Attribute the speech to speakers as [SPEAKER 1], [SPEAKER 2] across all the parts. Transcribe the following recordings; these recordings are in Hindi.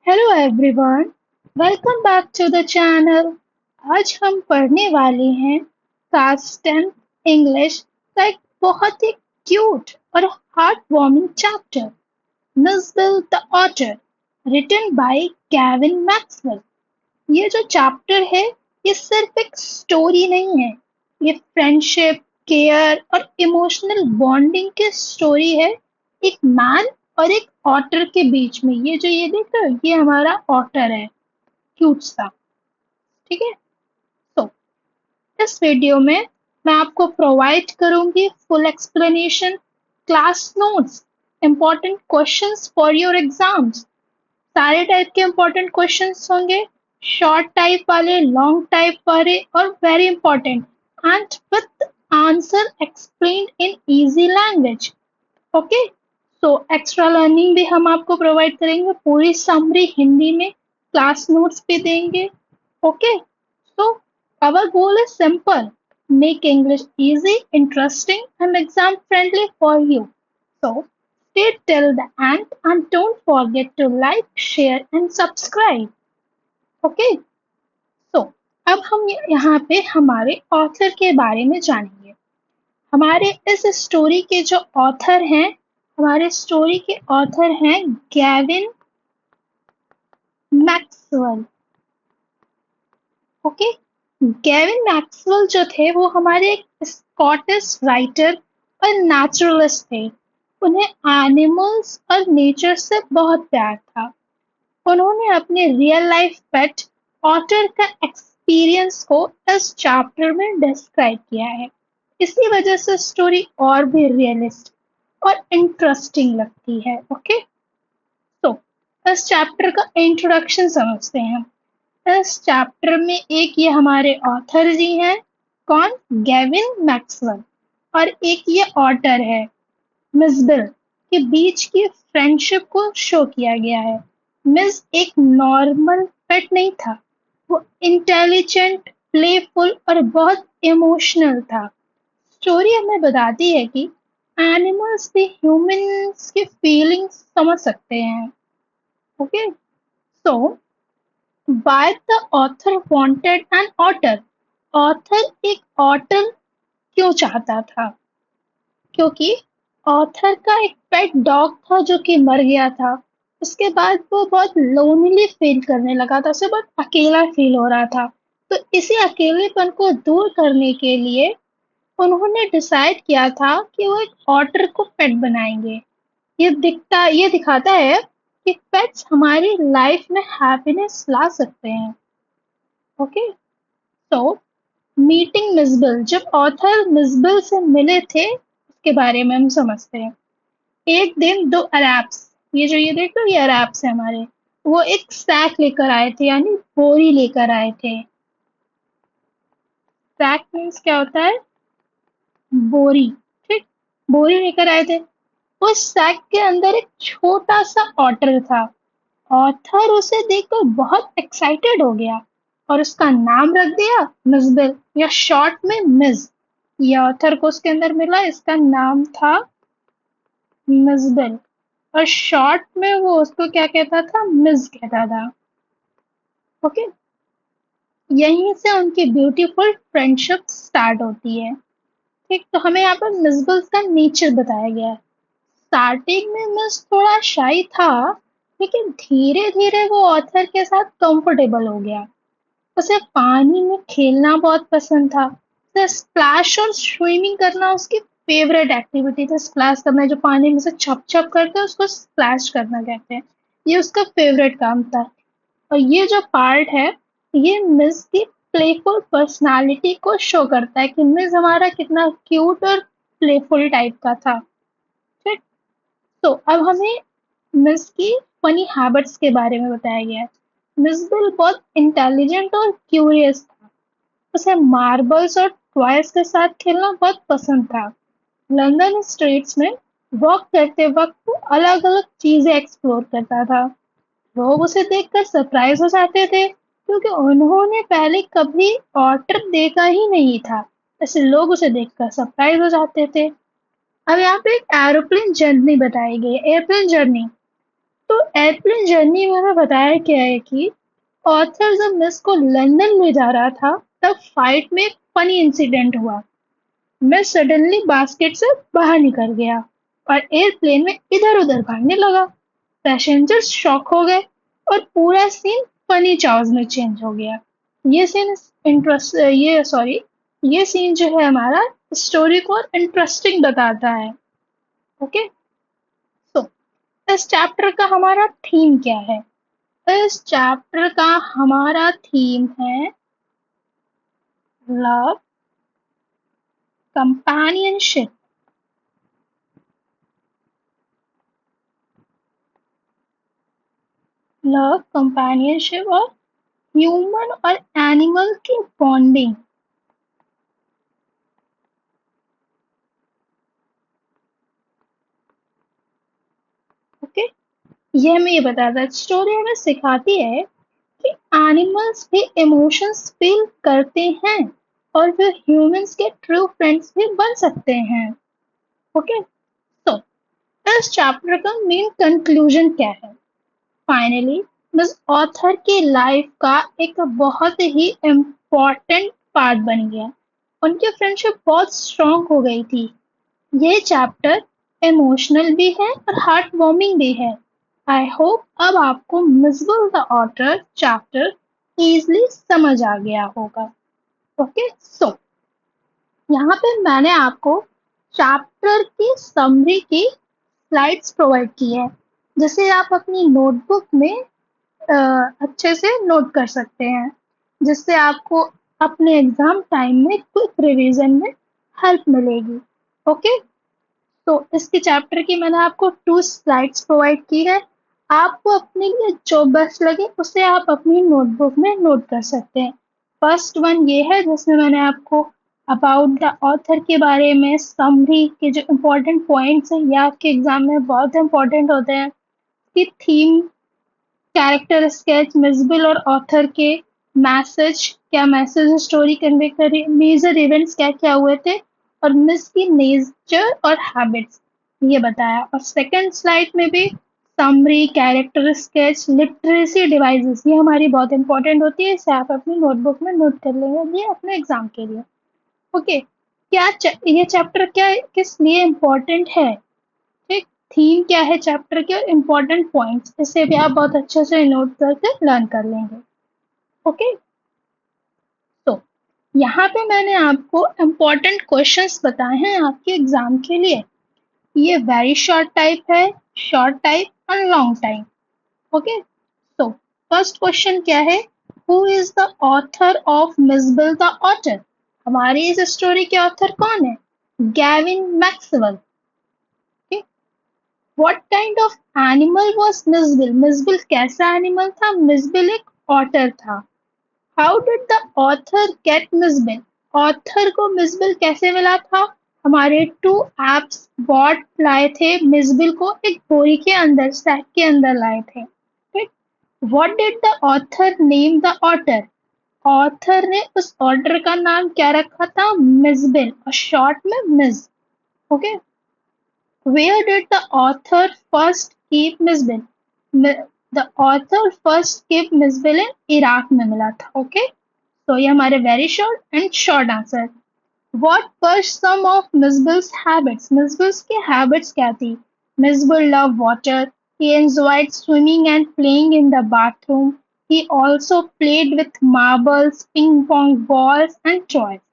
[SPEAKER 1] Hello everyone, welcome back to the channel. आज हम पढ़ने वाले हैं क्लास 10 इंग्लिश का एक बहुत ही क्यूट और heart warming chapter, miss Bill the author, written by Kevin Maxwell. ये जो चैप्टर है, ये सिर्फ एक स्टोरी नहीं है, ये फ्रेंडशिप, केयर और इमोशनल बॉन्डिंग की स्टोरी है। एक मैन और एक ऑटर के बीच में। ये देख रहे हो, ये हमारा ऑटर है, क्यूट सा। ठीक है। तो इस वीडियो में मैं आपको प्रोवाइड करूंगी full explanation, class notes, important questions for your exams. सारे टाइप के इंपॉर्टेंट क्वेश्चंस होंगे, शॉर्ट टाइप वाले, लॉन्ग टाइप वाले और very important, and with answer explained in easy language. Okay. तो एक्स्ट्रा लर्निंग भी हम आपको प्रोवाइड करेंगे, पूरी समरी हिंदी में, क्लास नोट्स भी देंगे। Okay. So our goal is simple: make English easy, interesting, and exam friendly for you. So stay till the end and don't forget to like, share, and subscribe. Okay? So अब हम यहाँ पे हमारे ऑथर के बारे में जानेंगे। हमारे इस स्टोरी के जो ऑथर हैं, हमारे स्टोरी के ऑथर हैं Gavin Maxwell. Okay. Gavin Maxwell जो थे वो हमारे एक स्कॉटिश राइटर और नेचुरलिस्ट थे। उन्हें एनिमल्स और नेचर से बहुत प्यार था। उन्होंने अपने रियल लाइफ पेट ऑटर का एक्सपीरियंस को इस चैप्टर में डिस्क्राइब किया है। इसी वजह से स्टोरी और भी रियलिस्ट और इंटरेस्टिंग लगती है। ओके। तो इस चैप्टर का इंट्रोडक्शन समझते हैं। इस चैप्टर में एक ये हमारे ऑथर जी हैं, कौन? Gavin Maxwell. और एक ये ऑटर है, मिस बिल, के बीच की फ्रेंडशिप को शो किया गया है। मिस एक नॉर्मल पेट नहीं था, वो इंटेलिजेंट, प्लेफुल और बहुत इमोशनल था। स्टोरी हमें बताती है कि एनिमल्स भी ह्यूमंस की फीलिंग्स समझ सकते हैं। Okay. So Why the author wanted an otter? Author एक ऑटर क्यों चाहता था? क्योंकि ऑथर का एक पेट डॉग था जो कि मर गया था। उसके बाद वो बहुत लोनली फील करने लगा था, उसे बहुत अकेला फील हो रहा था। तो इसी अकेलेपन को दूर करने के लिए उन्होंने डिसाइड किया था कि वो एक ऑटर को पेट बनाएंगे। ये दिखाता है कि पेट्स हमारी लाइफ में हैप्पीनेस ला सकते हैं। ओके। तो मीटिंग मिसबिल, जब ऑथर मिसबिल से मिले थे उसके बारे में हम समझते हैं। एक दिन दो अरैब्स, ये देख लो, ये अरैब्स है हमारे, वो एक सैक लेकर आए थे, यानी बोरी लेकर आए थे। सैक मीन्स क्या होता है? बोरी। ठीक। बोरी लेकर आए थे। उस सैक के अंदर एक छोटा सा ऑटर था। ऑथर उसे देखकर बहुत एक्साइटेड हो गया और उसका नाम रख दिया मिसबिल, या शॉर्ट में मिस। ये ऑथर को उसके अंदर मिला, इसका नाम था मिसबिल, और शॉर्ट में वो उसको क्या कहता था? मिस कहता था। ओके। यहीं से उनकी ब्यूटीफुल फ्रेंडशिप स्टार्ट होती है। ठीक। तो हमें यहाँ पर मिसबिल का नेचर बताया गया है। स्टार्टिंग में मिस थोड़ा शाई था, लेकिन धीरे धीरे वो ऑथर के साथ कंफर्टेबल हो गया। उसे पानी में खेलना बहुत पसंद था। उसे स्प्लैश और स्विमिंग करना उसकी फेवरेट एक्टिविटी थी। स्प्लैश करना, जो पानी में से छप छप करते हैं उसको स्प्लैश करना कहते हैं। ये उसका फेवरेट काम था। और ये जो पार्ट है, ये मिस की प्लेफुल पर्सनालिटी को शो करता है कि मिस हमारा कितना क्यूट और प्लेफुल टाइप का था। ठीक। तो अब हमें मिस की फनी हैबिट्स के बारे में बताया गया है। मिस बिल बहुत इंटेलिजेंट और क्यूरियस था। उसे मार्बल्स और टॉयज के साथ खेलना बहुत पसंद था। लंदन स्ट्रीट्स में वॉक करते वक्त वो अलग अलग चीजें एक्सप्लोर करता था। लोग उसे देखकर सरप्राइज हो जाते थे, क्योंकि उन्होंने पहले कभी ऑटर देखा ही नहीं था। ऐसे लोग उसे देखकर सरप्राइज हो जाते थे। अब यहाँ पे एक एरोप्लेन जर्नी बताई गई है, एयरप्लेन जर्नी। तो एयरप्लेन जर्नी में हमें बताया गया है कि ऑथर जब मिस को लंदन ले जा रहा था तब फ्लाइट में एक फनी इंसिडेंट हुआ। मिस सडनली बास्केट से बाहर निकल गया और एयरप्लेन में इधर उधर भागने लगा। पैसेंजर्स शॉक हो गए और पूरा सीन फनी चार्ज में चेंज हो गया। ये सीन इंटरेस्ट ये सॉरी ये सीन जो है हमारा स्टोरी को और इंटरेस्टिंग बताता है। ओके, तो इस चैप्टर का हमारा थीम क्या है? इस चैप्टर का हमारा थीम है लव, कंपेनियनशिप। लव, कंपेनियनशिप और ह्यूमन और एनिमल की बॉन्डिंग। ओके, ये हमें ये बताता है, स्टोरी हमें सिखाती है कि एनिमल्स भी इमोशंस फील करते हैं और वे ह्यूमंस के ट्रू फ्रेंड्स भी बन सकते हैं। ओके, तो इस चैप्टर का मेन कंक्लूजन क्या है? फाइनली मिस ऑथर की लाइफ का एक बहुत ही इम्पोर्टेंट पार्ट बन गया। उनकी फ्रेंडशिप बहुत स्ट्रांग हो गई थी। ये चैप्टर इमोशनल भी है और हार्ट वार्मिंग भी है। आई होप अब आपको miscible the author chapter easily समझ आ गया होगा। ओके, सो यहाँ पे मैंने आपको चैप्टर की समरी की स्लाइड्स प्रोवाइड की है, जिसे आप अपनी नोटबुक में अच्छे से नोट कर सकते हैं, जिससे आपको अपने एग्जाम टाइम में क्विक रिवीजन में हेल्प मिलेगी। ओके, तो इसके चैप्टर की मैंने आपको 2 स्लाइड्स प्रोवाइड की है। आपको अपने लिए जो बेस्ट लगे उसे आप अपनी नोटबुक में नोट कर सकते हैं। फर्स्ट वन ये है जिसमें मैंने आपको अबाउट द ऑथर के बारे में समरी के जो इम्पोर्टेंट पॉइंट्स हैं, ये आपके एग्जाम में बहुत इंपॉर्टेंट होते हैं। कि थीम, कैरेक्टर स्केच, मिसबिल और ऑथर के मैसेज, क्या मैसेज स्टोरी कन्वे करे, मेजर इवेंट्स क्या क्या हुए थे और मिस की नेचर और हैबिट्स ये बताया। और सेकंड स्लाइड में भी summary, character sketch, literacy devices ये हमारी बहुत इंपॉर्टेंट होती है, इसे आप अपनी नोटबुक में नोट कर लेंगे ये अपने एग्जाम के लिए। ओके, ये चैप्टर क्या किस लिए इम्पोर्टेंट है? ठीक, थीम क्या है चैप्टर के और इम्पोर्टेंट पॉइंट्स, इसे भी आप बहुत अच्छे से नोट करके लर्न कर लेंगे। ओके, तो यहाँ पे मैंने आपको इम्पोर्टेंट क्वेश्चंस बताए हैं आपके एग्जाम के लिए। ये वेरी शॉर्ट टाइप है, शॉर्ट टाइप और लॉन्ग टाइप। ओके, तो फर्स्ट क्वेश्चन क्या है? Who is the author of Mijbil the otter? हमारी इस स्टोरी के ऑथर कौन है? Gavin Maxwell. What kind of animal was Mijbil? Mijbil कैसा एनिमल था? मिसबिल एक ऑटर था। How did the author get Mijbil? Author को मिसबिल कैसे मिला था? हमारे 2 एप्स बॉट लाए थे मिसबिल को एक बोरी के अंदर, सैक के अंदर लाए थे। ठीक, What did the author name the otter? Author ने उस ऑटर का नाम क्या रखा था? मिसबिल और शॉर्ट में मिस। Okay, Where did the author first keep Mijbil? The author first kept Mijbil in Iraq में मिला था। ओके, तो ये हमारे very short and short answer. What were some of Mijbil's habits? Mijbil's की हैबिट्स क्या थी? Mijbil loved water. He enjoyed swimming and playing in the bathroom. He also played with marbles, ping pong balls and toys.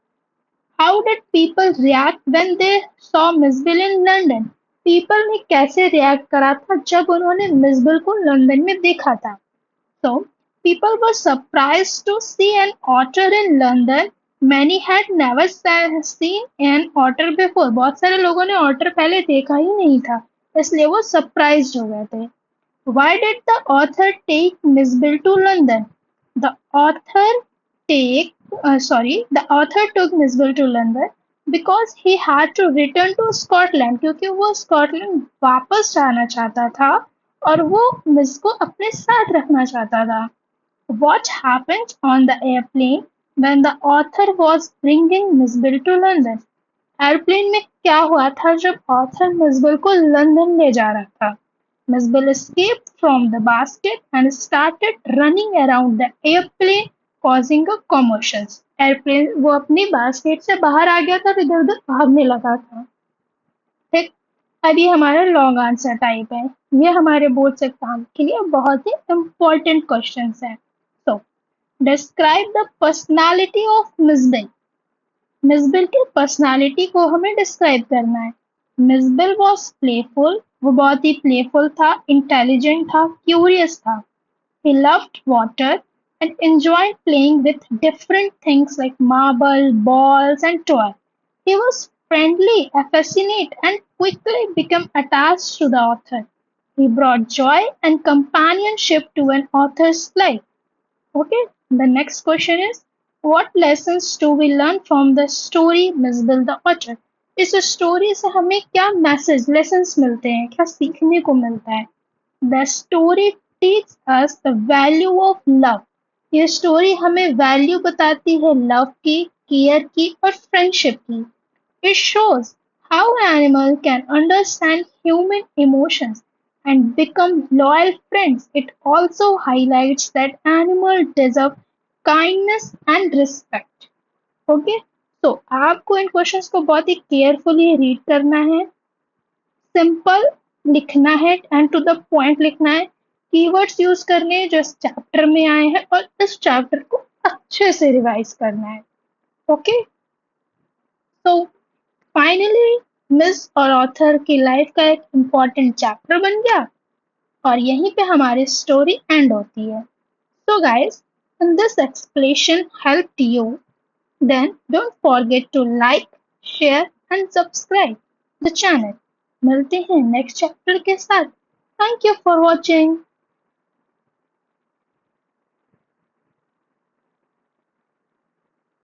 [SPEAKER 1] How did people react when they saw मिसबिल in London? People ने कैसे रिएक्ट करा था जब उन्होंने मिसबिल को लंदन में देखा था? So, people were surprised to see an otter in London. Many had never seen an otter before. बहुत सारे लोगों ने ऑटर पहले देखा ही नहीं था, इसलिए वो सरप्राइज्ड हो गए थे। Why did the author take Misbill to London? The author the author took Misbill to London because he had to return to Scotland, क्योंकि वो स्कॉटलैंड वापस जाना चाहता था और वो मिस को अपने साथ रखना चाहता था। What happened on the airplane when the author was bringing Misbill to London? Airplane में क्या हुआ था जब ऑथर मिसबिल को लंदन ले जा रहा था? Miss Bill escaped from the basket and started running around the airplane, causing a commotion. Airplane वो अपनी बास्केट से बाहर आ गया था और इधर उधर भागने लगा था। ठीक। अब ये हमारा लॉन्ग आंसर टाइप है। ये हमारे बोर्ड से एग्जाम के लिए बहुत ही इम्पोर्टेंट क्वेश्चन है। तो describe the personality of miss bill. Miss bill की पर्सनालिटी को हमें डिस्क्राइब करना है। मिस बिल वॉज प्लेफुल, वो बहुत ही प्लेफुल था, इंटेलिजेंट था, क्यूरियस था। He loved water and enjoyed playing with different things like marble, balls, and toys. He was friendly, affectionate, and quickly became attached to the author. He brought joy and companionship to an author's life. Okay, the next question is, what lessons do we learn from the story Miss Bill the Author? इस स्टोरी से हमें क्या मैसेज लेसन्स मिलते हैं, क्या सीखने को मिलता है? The story teaches us the value of love. ये स्टोरी हमें वैल्यू बताती है लव की, केयर की और फ्रेंडशिप की। It shows how an animal can understand human emotions and become loyal friends. It also highlights that animals deserve kindness and respect. Okay? तो आपको इन क्वेश्चंस को बहुत ही केयरफुली रीड करना है, सिंपल लिखना है एंड टू द पॉइंट लिखना है, कीवर्ड्स यूज करने हैं जो इस चैप्टर में आए हैं और इस चैप्टर को अच्छे से रिवाइज करना है। ओके, तो फाइनली मिस और ऑथर की लाइफ का एक इम्पॉर्टेंट चैप्टर बन गया और यहीं पे हमारी स्टोरी एंड होती है। So guys, if this explanation helped you, then don't forget to like, share and subscribe the channel. मिलते हैं नेक्स्ट चैप्टर के साथ। Thank you for watching.